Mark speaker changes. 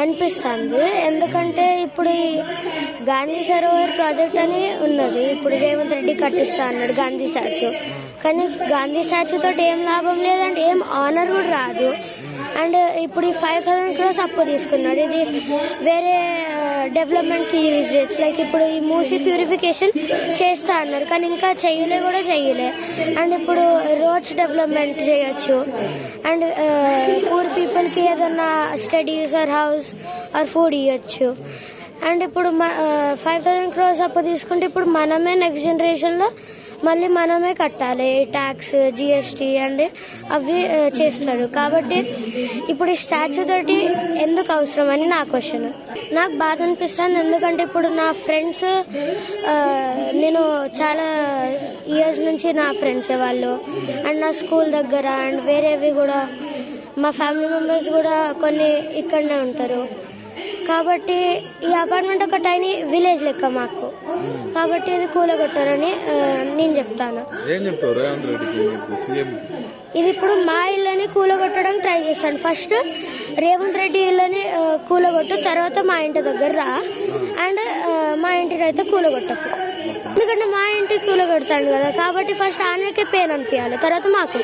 Speaker 1: అనిపిస్తుంది. ఎందుకంటే ఇప్పుడు ఈ గాంధీ సరోవర్ ప్రాజెక్ట్ అని ఉన్నది, ఇప్పుడు రేవంత్ రెడ్డి కట్టిస్తా అన్నాడు గాంధీ స్టాచ్యూ. కానీ గాంధీ స్టాచ్యూ తోటి ఏం లాభం లేదండి, ఏం ఆనర్ కూడా రాదు. అండ్ ఇప్పుడు ఈ 5,000 crores అప్పు తీసుకున్నాడు, ఇది వేరే డెవలప్మెంట్కి యూజ్ చేయొచ్చు. లైక్ ఇప్పుడు ఈ మూసీ ప్యూరిఫికేషన్ చేస్తా అన్నారు, కానీ ఇంకా చేయలే. అండ్ ఇప్పుడు రోడ్స్ డెవలప్మెంట్ చేయొచ్చు. అండ్ పూర్ పీపుల్కి ఏదన్నా studies or house or food ఇవ్వచ్చు. అండ్ ఇప్పుడు 5,000 crores అప్పు తీసుకుంటే ఇప్పుడు మనమే నెక్స్ట్ జనరేషన్లో మళ్ళీ మనమే కట్టాలి ట్యాక్స్, జిఎస్టీ అండ్ అవి చేస్తాడు. కాబట్టి ఇప్పుడు ఈ స్టాచ్యూ తోటి ఎందుకు అవసరం అని నా క్వశ్చన్. నాకు బాధ అనిపిస్తుంది, ఎందుకంటే ఇప్పుడు నా ఫ్రెండ్స్, నేను చాలా ఇయర్స్ నుంచి నా ఫ్రెండ్సే వాళ్ళు. అండ్ నా స్కూల్ దగ్గర అండ్ వేరేవి కూడా మా ఫ్యామిలీ మెంబర్స్ కూడా కొన్ని ఇక్కడనే ఉంటారు. కాబట్టి ఈ అపార్ట్మెంట్ ఒక టైనీ విలేజ్ లెక్క మాకు, కాబట్టి ఇది కూలగొట్టారని నేను చెప్తాను. ఇది ఇప్పుడు మా ఇళ్ళని కూలగొట్టడానికి ట్రై చేస్తాను. ఫస్ట్ రేవంత్ రెడ్డి ఇళ్ళని కూలగొట్టు, తర్వాత మా ఇంటి దగ్గర రా, అండ్ మా ఇంటిని అయితే కూలగొట్టకు. ఎందుకంటే మా ఇంటికి కూలగొడతాను కదా, కాబట్టి ఫస్ట్ ఆయనకే పెయిన్ అనిపించాలి, తర్వాత మాకు.